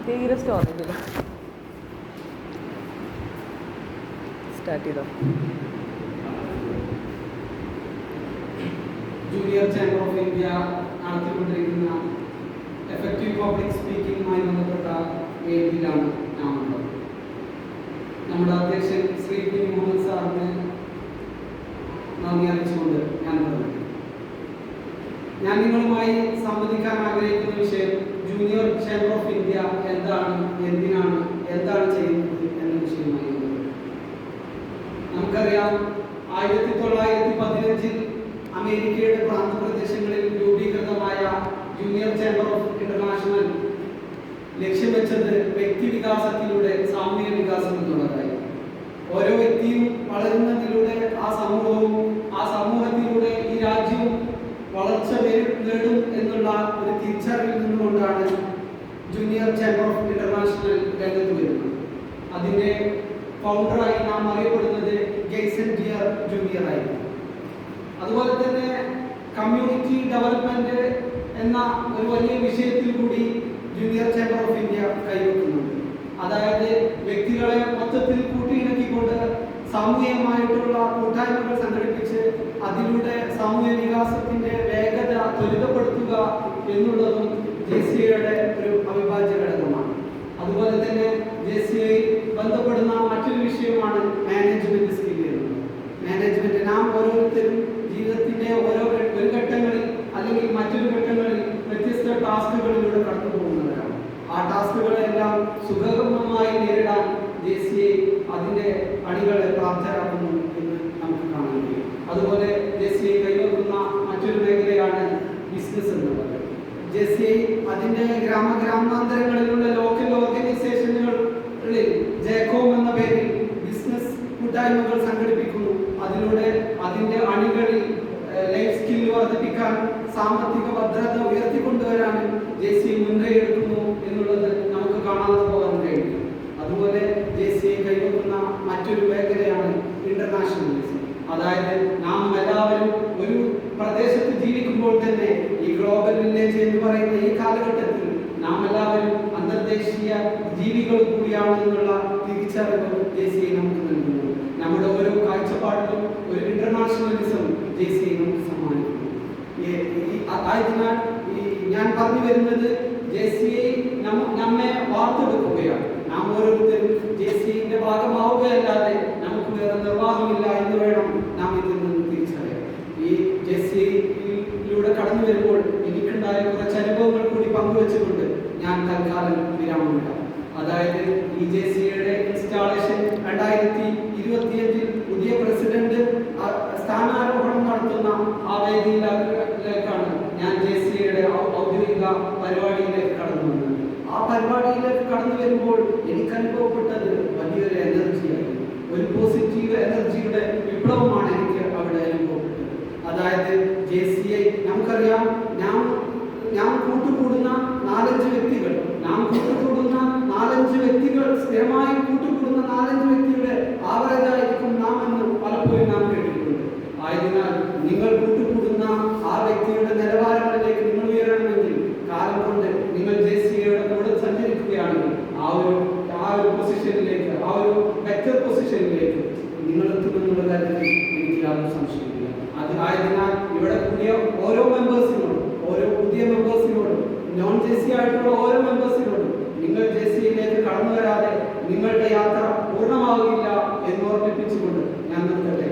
തീരെ സ്റ്റോറേജില്ല. സ്റ്റാർട്ട് ചെയ്തോ. Junior chamber of India നടത്തിക്കൊണ്ടിരിക്കുന്ന എഫക്റ്റീവ് പബ്ലിക് സ്പീക്കിംഗുമായി ബന്ധപ്പെട്ട വേദിയിലാണ് ഞാൻ ഉള്ളത്. നമ്മുടെ അധ്യക്ഷൻ ശ്രീ പി മുഹമ്മദ് സാറിന് നന്ദി അറിയിച്ചുകൊണ്ട് ഞാൻ നിങ്ങളുമായി സംവദിക്കാൻ ആഗ്രഹിക്കുന്ന വിഷയം ജൂനിയർ ചേംബർ ഓഫ് ഇന്ത്യ എന്താണ്, എന്തിനാണ്, എന്താണ് ചെയ്യുന്നത് എന്ന വിഷയമായി. നമുക്കറിയാം, 1915 അമേരിക്കയുടെ പ്രാന്തപ്രദേശങ്ങളിൽ രൂപീകൃതമായ ജൂനിയർ ചേംബർ ഓഫ് ഇന്റർനാഷണൽ ലക്ഷ്യം വെച്ചത് വ്യക്തി വികാസത്തിലൂടെ സാമൂഹ്യ വികാസം എന്നുള്ളതായി. ഓരോ വ്യക്തിയും വളരുന്നതിലൂടെ ആ സമൂഹത്തിലൂടെ ഈ രാജ്യവും വളർച്ച നേടും എന്നുള്ള ഒരു തിരിച്ചറിവിൽ നിന്നുകൊണ്ടാണ് ജൂനിയർ ചേംബർ ഓഫ് ഇന്റർനാഷണൽ രംഗത്ത് വരുന്നത്. അതിന്റെ ഫൗണ്ടറായി നാം അറിയപ്പെടുന്നത് ഗെയ്സൺ ഡിയർ ജൂനിയർ ആയിരുന്നു. അതുപോലെ തന്നെ കമ്മ്യൂണിറ്റി ഡെവലപ്മെന്റ് എന്ന ഒരു വലിയ വിഷയത്തിൽ കൂടി ജൂനിയർ ചേംബർ ഓഫ് ഇന്ത്യ കൈവെക്കുന്നുണ്ട്. അതായത് വ്യക്തികളെ മൊത്തത്തിൽ കൂട്ടിയിണക്കിക്കൊണ്ട് സാമൂഹികമായിട്ടുള്ള കൂട്ടായ്മകൾ സംഘടിപ്പിച്ച് അതിലൂടെ സാമൂഹ്യ വികാസത്തിന്റെ വേഗത ത്വരിതപ്പെടുത്തുക എന്നുള്ളതും JCIയുടെ ഒരു അവിഭാജ്യ ഘടകമാണ്. അതുപോലെ തന്നെ JCI ബന്ധപ്പെടുന്ന മറ്റൊരു വിഷയമാണ് മാനേജ്മെന്റ് സ്കിൽ എന്നുള്ളത്. മാനേജ്മെന്റ് നാം ഓരോരുത്തരും ജീവിതത്തിന്റെ ഒരു ഘട്ടങ്ങളിൽ അല്ലെങ്കിൽ മറ്റൊരു ഘട്ടങ്ങളിൽ വ്യത്യസ്ത ടാസ്കുകളിലൂടെ കടന്നു പോകുന്നവരാണ്. ആ ടാസ്കുകളെല്ലാം സുഗമമായി നേരിടാൻ JCI അതിന്റെ അണികളെ പ്രാപ്തരാക്കുന്നു എന്ന് നമുക്ക് കാണാൻ കഴിയും. അതുപോലെ JCI കൈവക്കുന്ന മറ്റൊരു മേഖലയാണ് ബിസിനസ് എന്നുള്ളത്. JCI അതിന്റെ ഗ്രാമാന്തരങ്ങളിലുള്ള ലോക്കൽ ഓർഗനൈസേഷനുകളിൽ ജേക്കോം എന്ന പേരിൽ ബിസിനസ് കൂട്ടായ്മകൾ സംഘടിപ്പിക്കുന്നു. അതിലൂടെ അതിന്റെ അണികളിൽ ലൈഫ് സ്കിൽ വർദ്ധിപ്പിക്കാനും സാമ്പത്തിക ഭദ്രത ഉയർത്തിക്കൊണ്ടുവരാനും JCI മുൻകൈയെടുക്കുന്നു എന്നുള്ളത് നമുക്ക് കാണാതെ പോകാൻ കഴിയും. അതുപോലെ JCI കൈവക്കുന്ന മറ്റൊരു മേഖലയാണ് ഇന്റർനാഷണലിസം. അതായത് നാം എല്ലാവരും ഒരു പ്രദേശത്ത് ജീവിക്കുമ്പോൾ തന്നെ ഈ ഗ്ലോബൽ വില്ലേജ് എന്ന് പറയുന്ന ഈ കാലഘട്ടത്തിൽ നാം എല്ലാവരും അന്തർദേശീയ ജീവികൾ കൂടിയാണ് എന്നുള്ള തിരിച്ചറിവ് JCI നമുക്ക് നൽകുന്നു. നമ്മുടെ ഓരോ കാഴ്ചപ്പാടിലും ഒരു ഇന്റർനാഷണലിസം JCI നമുക്ക് സമ്മാനിക്കുന്നു. ആയതിനാൽ ഞാൻ പറഞ്ഞു വരുന്നത് JCI നമ്മെ വാർത്തെടുക്കുകയാണ്. നാം ഓരോരുത്തരും JCIന്റെ ഭാഗമാവുകയല്ലാതെ നമുക്ക് വേറെ നിർവാഹമില്ല എന്ന് വേണം നാം ഇതിൽ നിന്ന് തിരിച്ചറിയാൻ. ഈ JCIയിലൂടെ കടന്നു വരുമ്പോൾ എനിക്കുണ്ടായ കുറച്ച് അനുഭവങ്ങൾ കൂടി പങ്കുവെച്ചുകൊണ്ട് ഞാൻ തൽക്കാലം വിരാമമിടാം. അതായത് ഈ JCIയുടെ ഇൻസ്റ്റാളേഷൻ 2025 പുതിയ പ്രസിഡന്റ് സ്ഥാനാരോഹണം നടത്തുന്ന ആ വേദിയിലേക്കാണ് ഞാൻ JCIയുടെ ഔദ്യോഗിക പരിപാടിയിലേക്ക് കടന്നു വന്നത്. ആ പരിപാടിയിലേക്ക് കടന്നു വരുമ്പോൾ എനിക്ക് അനുഭവപ്പെട്ടത് വലിയൊരു എനർജിയായിരുന്നു. ഒരു പോസിറ്റീവ് എനർജിയുടെ വിപ്ലവമാണ് എനിക്ക് അവിടെ അനുഭവപ്പെട്ടത്. അതായത് JCI നമുക്കറിയാം, ഞാൻ കൂട്ടുകൂടുന്ന 4-5 വ്യക്തികൾ സ്ഥിരമായി കൂട്ടുകൂടുന്ന 4-5 വ്യക്തിയുടെ ആവറേജ് ആയിരിക്കും നാം എന്ന് പലപ്പോഴും നാം കേട്ടിട്ടുണ്ട്. ആയതിനാൽ നിങ്ങൾ കൂട്ടുകൂടുന്ന ആ വ്യക്തിയുടെ നിലവാരങ്ങളിലേക്ക് നിങ്ങൾ ഉയരണമെങ്കിൽ കാലം കൊണ്ട് നിങ്ങൾ JCIയുടെ കൂടെ സഞ്ചരിക്കുകയാണെങ്കിൽ ആ ഒരു പൊസിഷനിലേക്ക്, ആ ഒരു ബെറ്റർ പൊസിഷനിലേക്ക് നിങ്ങൾ എത്തുമെന്നുള്ള കാര്യത്തിൽ എനിക്ക് യാതൊരു സംശയമില്ല. ആയതിനാൽ ഇവിടെ കൂടിയ ഓരോ പുതിയ മെമ്പേഴ്സിനോടും നോൺ JCI ആയിട്ടുള്ള ഓരോ മെമ്പേഴ്സിനോടും നിങ്ങൾ JCIയിലേക്ക് കടന്നു വരാതെ നിങ്ങളുടെ യാത്ര പൂർണ്ണമാകില്ല എന്ന് ഓർമ്മിപ്പിച്ചുകൊണ്ട് ഞാൻ നിർത്തട്ടെ.